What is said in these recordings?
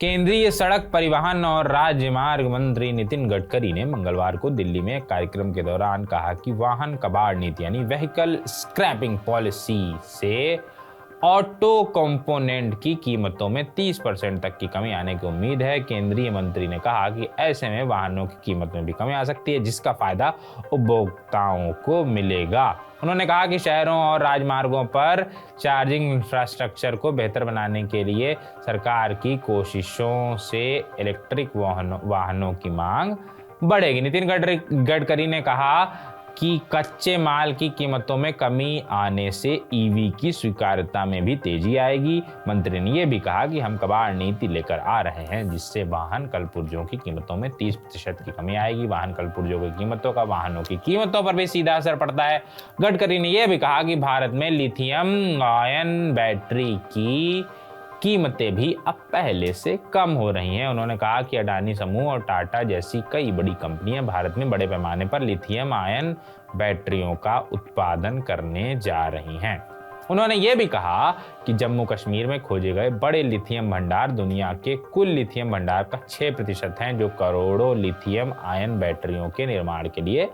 केंद्रीय सड़क परिवहन और राजमार्ग मंत्री नितिन गडकरी ने मंगलवार को दिल्ली में एक कार्यक्रम के दौरान कहा कि वाहन कबाड़ नीति यानी व्हीकल स्क्रैपिंग पॉलिसी से ऑटो कंपोनेंट की कीमतों में 30% तक की कमी आने की उम्मीद है। केंद्रीय मंत्री ने कहा कि ऐसे में वाहनों की कीमत में भी कमी आ सकती है, जिसका फायदा उपभोक्ताओं को मिलेगा। उन्होंने कहा कि शहरों और राजमार्गों पर चार्जिंग इंफ्रास्ट्रक्चर को बेहतर बनाने के लिए सरकार की कोशिशों से इलेक्ट्रिक वाहनों की मांग बढ़ेगी। नितिन गडकरी ने कहा कि कच्चे माल की कीमतों में कमी आने से ईवी की स्वीकार्यता में भी तेजी आएगी। मंत्री ने यह भी कहा कि हम कबाड़ नीति लेकर आ रहे हैं, जिससे वाहन कलपुर्जों की कीमतों में 30% की कमी आएगी। वाहन कलपुर्जों की कीमतों का वाहनों की कीमतों पर भी सीधा असर पड़ता है। गडकरी ने यह भी कहा कि भारत में लिथियम आयन बैटरी की कीमतें भी अब पहले से कम हो रही हैं। उन्होंने कहा कि अडानी समूह और टाटा जैसी कई बड़ी कंपनियां भारत में बड़े पैमाने पर लिथियम आयन बैटरियों का उत्पादन करने जा रही हैं। उन्होंने ये भी कहा कि जम्मू कश्मीर में खोजे गए बड़े लिथियम भंडार दुनिया के कुल लिथियम भंडार का 6% हैं, जो करोड़ों लिथियम आयन बैटरियों के निर्माण के लिए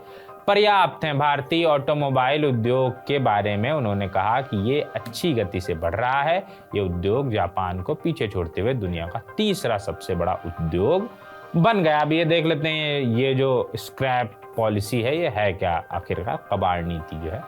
पर्याप्त हैं। भारतीय ऑटोमोबाइल उद्योग के बारे में उन्होंने कहा कि ये अच्छी गति से बढ़ रहा है। ये उद्योग जापान को पीछे छोड़ते हुए दुनिया का तीसरा सबसे बड़ा उद्योग बन गया। अब ये देख लेते हैं ये जो स्क्रैप पॉलिसी है ये है क्या आखिरकार। कबाड़ नीति जो है,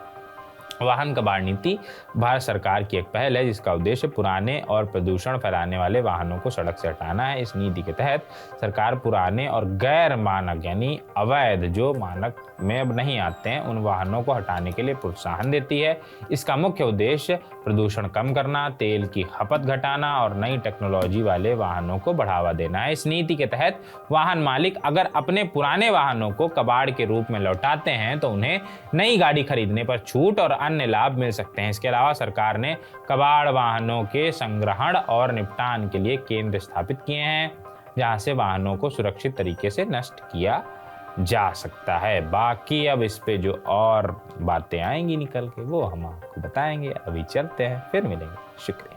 वाहन कबाड़ नीति भारत सरकार की एक पहल है, जिसका उद्देश्य पुराने और प्रदूषण फैलाने वाले वाहनों को सड़क से हटाना है। इस नीति के तहत सरकार पुराने और गैर मानक यानी अवैध, जो मानक में अब नहीं आते हैं, उन वाहनों को हटाने के लिए प्रोत्साहन देती है। इसका मुख्य उद्देश्य प्रदूषण कम करना, तेल की खपत घटाना और नई टेक्नोलॉजी वाले वाहनों को बढ़ावा देना है। इस नीति के तहत वाहन मालिक अगर अपने पुराने वाहनों को कबाड़ के रूप में लौटाते हैं तो उन्हें नई गाड़ी खरीदने पर छूट और अन्य लाभ मिल सकते हैं। इसके अलावा सरकार ने कबाड़ वाहनों के संग्रहण और निपटान के लिए केंद्र स्थापित किए हैं, जहां से वाहनों को सुरक्षित तरीके से नष्ट किया जा सकता है। बाकी अब इस पे जो और बातें आएंगी निकल के वो हम आपको बताएंगे। अभी चलते हैं, फिर मिलेंगे। शुक्रिया।